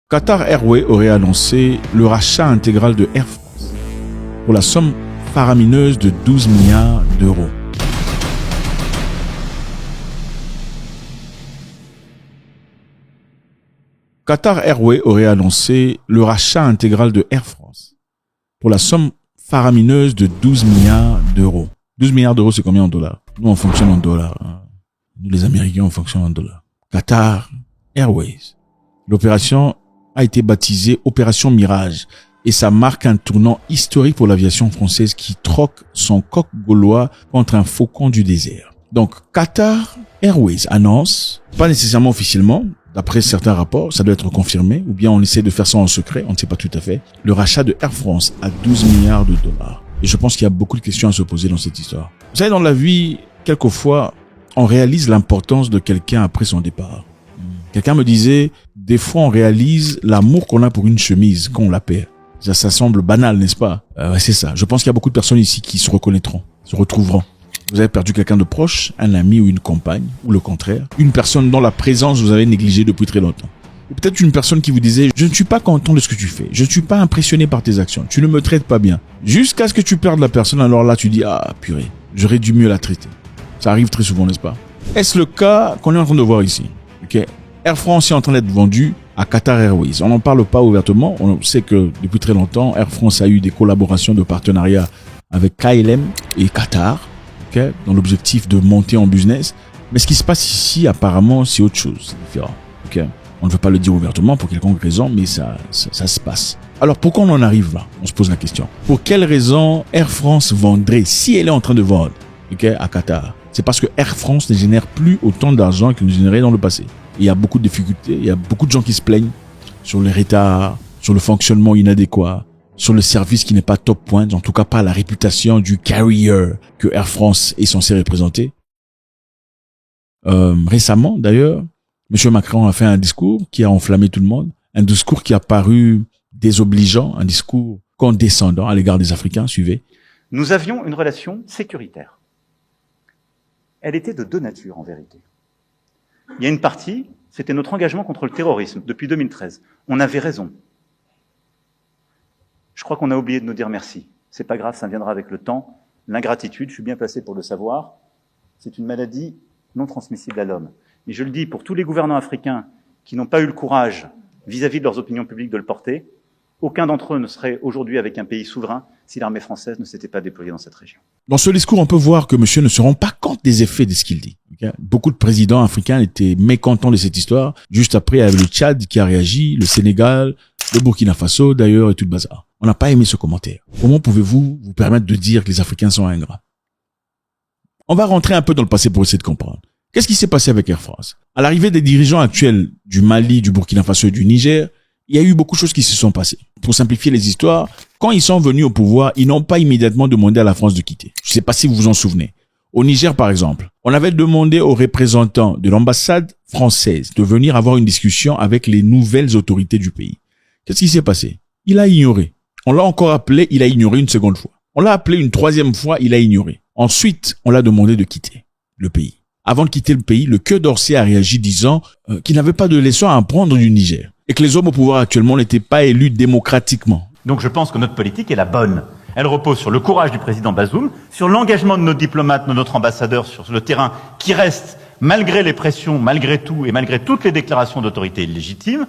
Qatar Airways aurait annoncé le rachat intégral de Air France pour la somme faramineuse de 12 milliards d'euros. Qatar Airways aurait annoncé le rachat intégral de Air France pour la somme faramineuse de 12 milliards d'euros. 12 milliards d'euros, c'est combien en dollars? Nous, on fonctionne en dollars. Nous, les Américains, on fonctionne en dollars. Qatar Airways. L'opération a été baptisée Opération Mirage et ça marque un tournant historique pour l'aviation française qui troque son coq gaulois contre un faucon du désert. Donc, Qatar Airways annonce, pas nécessairement officiellement, d'après certains rapports, ça doit être confirmé, ou bien on essaie de faire ça en secret, on ne sait pas tout à fait, le rachat de Air France à 12 milliards de dollars. Et je pense qu'il y a beaucoup de questions à se poser dans cette histoire. Vous savez, dans la vie, quelquefois, on réalise l'importance de quelqu'un après son départ. Quelqu'un me disait, des fois on réalise l'amour qu'on a pour une chemise quand on la perd. Ça semble banal, n'est-ce pas? C'est ça. Je pense qu'il y a beaucoup de personnes ici qui se reconnaîtront, se retrouveront. Vous avez perdu quelqu'un de proche, un ami ou une compagne, ou le contraire. Une personne dont la présence vous avez négligée depuis très longtemps. Ou peut-être une personne qui vous disait, je ne suis pas content de ce que tu fais. Je ne suis pas impressionné par tes actions. Tu ne me traites pas bien. Jusqu'à ce que tu perdes la personne, alors là tu dis, ah purée, j'aurais dû mieux la traiter. Ça arrive très souvent, n'est-ce pas? Est-ce le cas qu'on est en train de voir ici? Ok. Air France est en train d'être vendu à Qatar Airways. On n'en parle pas ouvertement. On sait que depuis très longtemps, Air France a eu des collaborations de partenariat avec KLM et Qatar, okay, dans l'objectif de monter en business. Mais ce qui se passe ici, apparemment, c'est autre chose. C'est différent. Okay. On ne veut pas le dire ouvertement pour quelconque raison, mais ça se passe. Alors pourquoi on en arrive là? On se pose la question. Pour quelle raison Air France vendrait, si elle est en train de vendre, okay, à Qatar? C'est parce que Air France ne génère plus autant d'argent qu'il ne générait dans le passé. Il y a beaucoup de difficultés, il y a beaucoup de gens qui se plaignent sur les retards, sur le fonctionnement inadéquat, sur le service qui n'est pas top point, en tout cas pas la réputation du carrier que Air France est censé représenter. Récemment, d'ailleurs, M. Macron a fait un discours qui a enflammé tout le monde, un discours qui a paru désobligeant, un discours condescendant à l'égard des Africains. Suivez. Nous avions une relation sécuritaire. Elle était de deux natures, en vérité. Il y a une partie, c'était notre engagement contre le terrorisme depuis 2013. On avait raison. Je crois qu'on a oublié de nous dire merci. C'est pas grave, ça viendra avec le temps. L'ingratitude, je suis bien placé pour le savoir, c'est une maladie non transmissible à l'homme. Et je le dis pour tous les gouvernants africains qui n'ont pas eu le courage, vis-à-vis de leurs opinions publiques, de le porter, aucun d'entre eux ne serait aujourd'hui avec un pays souverain si l'armée française ne s'était pas déployée dans cette région. Dans ce discours, on peut voir que monsieur ne se rend pas compte des effets de ce qu'il dit. Okay? Beaucoup de présidents africains étaient mécontents de cette histoire. Juste après, il y avait le Tchad qui a réagi, le Sénégal, le Burkina Faso d'ailleurs et tout le bazar. On n'a pas aimé ce commentaire. Comment pouvez-vous vous permettre de dire que les Africains sont ingrats? On va rentrer un peu dans le passé pour essayer de comprendre. Qu'est-ce qui s'est passé avec Air France? À l'arrivée des dirigeants actuels du Mali, du Burkina Faso et du Niger, il y a eu beaucoup de choses qui se sont passées. Pour simplifier les histoires, quand ils sont venus au pouvoir, ils n'ont pas immédiatement demandé à la France de quitter. Je ne sais pas si vous vous en souvenez. Au Niger, par exemple, on avait demandé aux représentants de l'ambassade française de venir avoir une discussion avec les nouvelles autorités du pays. Qu'est-ce qui s'est passé? Il a ignoré. On l'a encore appelé, il a ignoré une seconde fois. On l'a appelé une troisième fois, il a ignoré. Ensuite, on l'a demandé de quitter le pays. Avant de quitter le pays, le Quai d'Orsay a réagi disant qu'il n'avait pas de leçon à apprendre du Niger et que les hommes au pouvoir actuellement n'étaient pas élus démocratiquement. Donc je pense que notre politique est la bonne. Elle repose sur le courage du président Bazoum, sur l'engagement de nos diplomates, de notre ambassadeur sur le terrain, qui reste, malgré les pressions, malgré tout et malgré toutes les déclarations d'autorité illégitimes,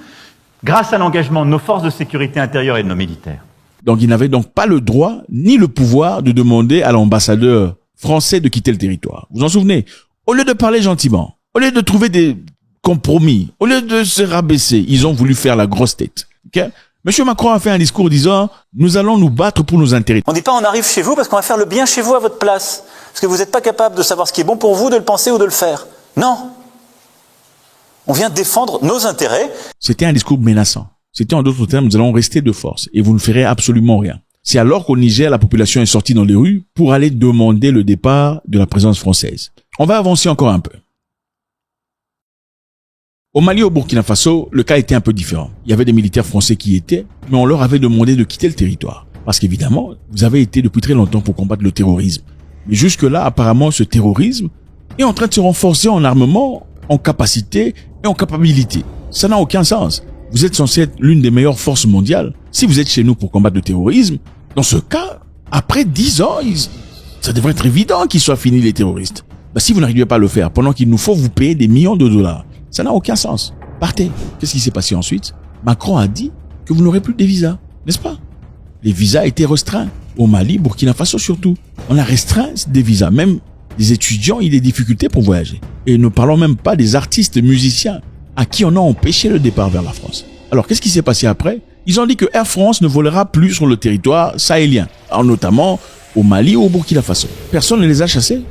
grâce à l'engagement de nos forces de sécurité intérieure et de nos militaires. Donc il n'avait donc pas le droit ni le pouvoir de demander à l'ambassadeur français de quitter le territoire. Vous vous en souvenez? Au lieu de parler gentiment, au lieu de trouver des compromis, au lieu de se rabaisser, ils ont voulu faire la grosse tête. Okay? Monsieur Macron a fait un discours disant « Nous allons nous battre pour nos intérêts ». On ne dit pas on arrive chez vous parce qu'on va faire le bien chez vous à votre place. Parce que vous n'êtes pas capable de savoir ce qui est bon pour vous, de le penser ou de le faire. Non. On vient défendre nos intérêts. C'était un discours menaçant. C'était en d'autres termes, nous allons rester de force et vous ne ferez absolument rien. C'est alors qu'au Niger, la population est sortie dans les rues pour aller demander le départ de la présence française. On va avancer encore un peu. Au Mali et au Burkina Faso, le cas était un peu différent. Il y avait des militaires français qui y étaient, mais on leur avait demandé de quitter le territoire. Parce qu'évidemment, vous avez été depuis très longtemps pour combattre le terrorisme. Mais jusque-là, apparemment, ce terrorisme est en train de se renforcer en armement, en capacité et en capacité. Ça n'a aucun sens. Vous êtes censé être l'une des meilleures forces mondiales. Si vous êtes chez nous pour combattre le terrorisme, dans ce cas, après 10 ans, ça devrait être évident qu'ils soient finis les terroristes. Si vous n'arrivez pas à le faire, pendant qu'il nous faut vous payer des millions de dollars, ça n'a aucun sens. Partez. Qu'est-ce qui s'est passé ensuite? Macron a dit que vous n'aurez plus de visas, n'est-ce pas? Les visas étaient restreints. Au Mali, Burkina Faso surtout. On a restreint des visas. Même les étudiants, il y a des difficultés pour voyager. Et ne parlons même pas des artistes musiciens à qui on a empêché le départ vers la France. Alors, qu'est-ce qui s'est passé après? Ils ont dit que Air France ne volera plus sur le territoire sahélien, notamment au Mali ou au Burkina Faso. Personne ne les a chassés.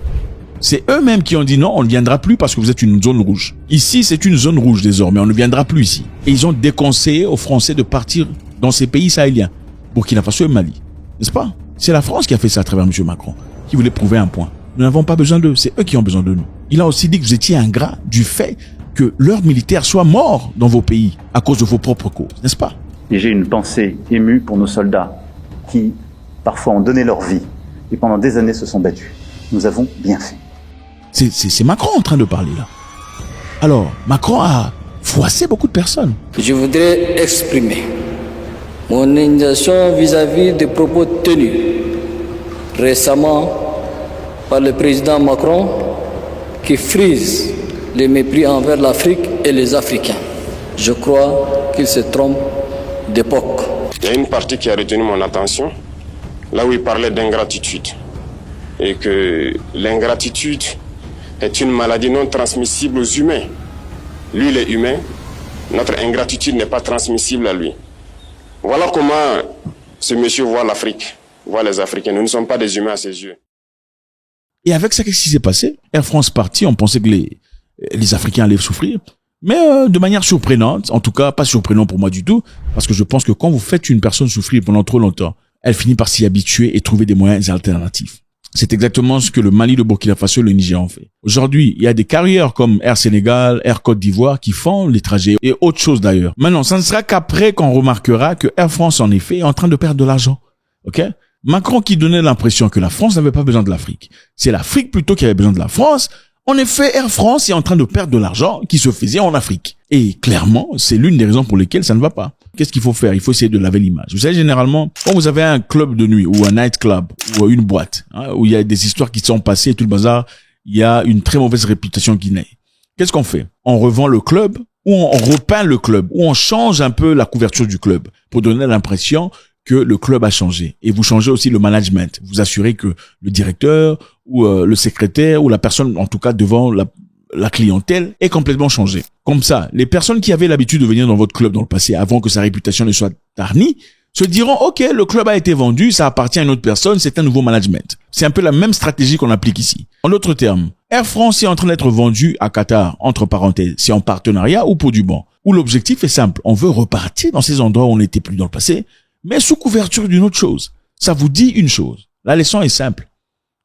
C'est eux-mêmes qui ont dit non, on ne viendra plus parce que vous êtes une zone rouge. Ici, c'est une zone rouge désormais, on ne viendra plus ici. Et ils ont déconseillé aux Français de partir dans ces pays sahéliens, Burkina Faso et Mali. N'est-ce pas? C'est la France qui a fait ça à travers M. Macron, qui voulait prouver un point. Nous n'avons pas besoin d'eux, c'est eux qui ont besoin de nous. Il a aussi dit que vous étiez ingrat du fait que leurs militaires soient morts dans vos pays à cause de vos propres causes, n'est-ce pas? Et j'ai une pensée émue pour nos soldats qui, parfois, ont donné leur vie et pendant des années se sont battus. Nous avons bien fait. C'est Macron en train de parler là. Alors, Macron a froissé beaucoup de personnes. Je voudrais exprimer mon indignation vis-à-vis des propos tenus récemment par le président Macron qui frise le mépris envers l'Afrique et les Africains. Je crois qu'il se trompe d'époque. Il y a une partie qui a retenu mon attention, là où il parlait d'ingratitude. Et que l'ingratitude est une maladie non transmissible aux humains. Lui, il est humain, notre ingratitude n'est pas transmissible à lui. Voilà comment ce monsieur voit l'Afrique, voit les Africains. Nous ne sommes pas des humains à ses yeux. Et avec ça, qu'est-ce qui s'est passé? Air France partit, on pensait que les Africains allaient souffrir. Mais de manière surprenante, en tout cas pas surprenant pour moi du tout, parce que je pense que quand vous faites une personne souffrir pendant trop longtemps, elle finit par s'y habituer et trouver des moyens alternatifs. C'est exactement ce que le Mali, le Burkina Faso et le Niger ont fait. Aujourd'hui, il y a des carrières comme Air Sénégal, Air Côte d'Ivoire qui font les trajets et autre chose d'ailleurs. Maintenant, ça ne sera qu'après qu'on remarquera que Air France, en effet, est en train de perdre de l'argent. Ok? Macron qui donnait l'impression que la France n'avait pas besoin de l'Afrique. C'est l'Afrique plutôt qui avait besoin de la France. En effet, Air France est en train de perdre de l'argent qui se faisait en Afrique. Et clairement, c'est l'une des raisons pour lesquelles ça ne va pas. Qu'est-ce qu'il faut faire? Il faut essayer de laver l'image. Vous savez, généralement, quand vous avez un club de nuit ou un night club ou une boîte, où il y a des histoires qui sont passées et tout le bazar, il y a une très mauvaise réputation qui naît. Qu'est-ce qu'on fait? On revend le club ou on repeint le club ou on change un peu la couverture du club pour donner l'impression que le club a changé. Et vous changez aussi le management. Vous assurez que le directeur ou le secrétaire ou la personne, en tout cas devant la clientèle, est complètement changée. Comme ça, les personnes qui avaient l'habitude de venir dans votre club dans le passé, avant que sa réputation ne soit tarnie, se diront, OK, le club a été vendu, ça appartient à une autre personne, c'est un nouveau management. C'est un peu la même stratégie qu'on applique ici. En d'autres termes, Air France est en train d'être vendu à Qatar, entre parenthèses, c'est en partenariat ou pour du bon. Où l'objectif est simple, on veut repartir dans ces endroits où on n'était plus dans le passé, mais sous couverture d'une autre chose. Ça vous dit une chose. La leçon est simple.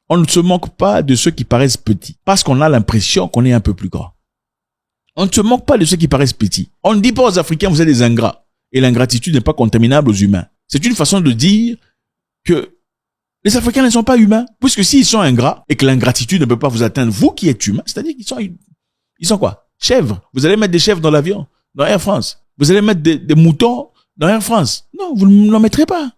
On ne se moque pas de ceux qui paraissent petits, parce qu'on a l'impression qu'on est un peu plus grand. On ne se moque pas de ceux qui paraissent petits. On ne dit pas aux Africains, vous êtes des ingrats. Et l'ingratitude n'est pas contaminable aux humains. C'est une façon de dire que les Africains ne sont pas humains. Puisque s'ils sont ingrats, et que l'ingratitude ne peut pas vous atteindre, vous qui êtes humain, c'est-à-dire ils sont quoi? Chèvres. Vous allez mettre des chèvres dans l'avion, dans Air France. Vous allez mettre des moutons dans Air France. Non, vous ne l'en mettrez pas.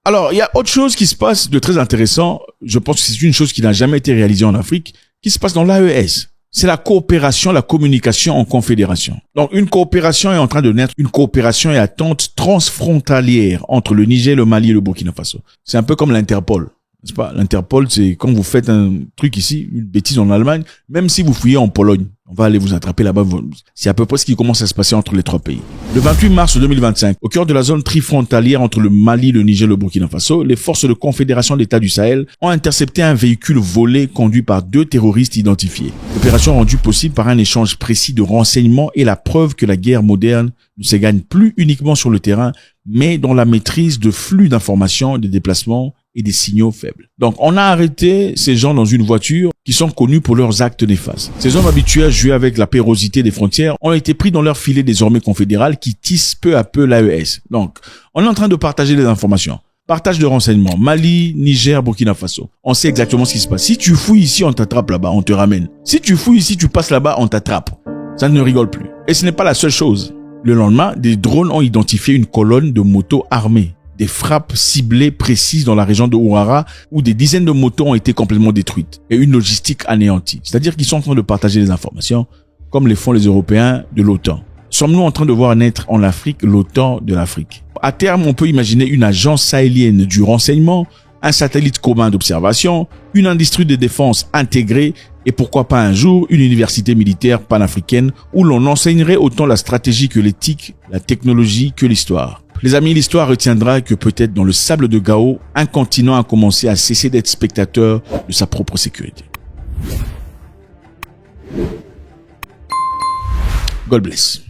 Alors, il y a autre chose qui se passe de très intéressant. Je pense que c'est une chose qui n'a jamais été réalisée en Afrique, qui se passe dans l'AES. C'est la coopération, la communication en confédération. Donc, une coopération est en train de naître, une coopération et attente transfrontalière entre le Niger, le Mali et le Burkina Faso. C'est un peu comme l'Interpol. N'est-ce pas? L'Interpol, c'est quand vous faites un truc ici, une bêtise en Allemagne, même si vous fouillez en Pologne, on va aller vous attraper là-bas. C'est à peu près ce qui commence à se passer entre les trois pays. Le 28 mars 2025, au cœur de la zone trifrontalière entre le Mali, le Niger et le Burkina Faso, les forces de confédération d'État du Sahel ont intercepté un véhicule volé conduit par 2 terroristes identifiés. L'opération rendue possible par un échange précis de renseignements et la preuve que la guerre moderne ne se gagne plus uniquement sur le terrain, mais dans la maîtrise de flux d'informations, des déplacements et des signaux faibles. Donc, on a arrêté ces gens dans une voiture qui sont connus pour leurs actes néfastes. Ces hommes habitués à jouer avec la pérosité des frontières ont été pris dans leur filet désormais confédéral qui tisse peu à peu l'AES. Donc, on est en train de partager les informations. Partage de renseignements. Mali, Niger, Burkina Faso. On sait exactement ce qui se passe. Si tu fouilles ici, on t'attrape là-bas, on te ramène. Si tu fouilles ici, tu passes là-bas, on t'attrape. Ça ne rigole plus. Et ce n'est pas la seule chose. Le lendemain, des drones ont identifié une colonne de motos armées. Des frappes ciblées précises dans la région de Ouara où des dizaines de motos ont été complètement détruites et une logistique anéantie. C'est-à-dire qu'ils sont en train de partager les informations comme les font les Européens de l'OTAN. Sommes-nous en train de voir naître en Afrique l'OTAN de l'Afrique? À terme, on peut imaginer une agence sahélienne du renseignement, un satellite commun d'observation, une industrie de défense intégrée et pourquoi pas un jour une université militaire panafricaine où l'on enseignerait autant la stratégie que l'éthique, la technologie que l'histoire. Les amis, l'histoire retiendra que peut-être dans le sable de Gao, un continent a commencé à cesser d'être spectateur de sa propre sécurité. God bless.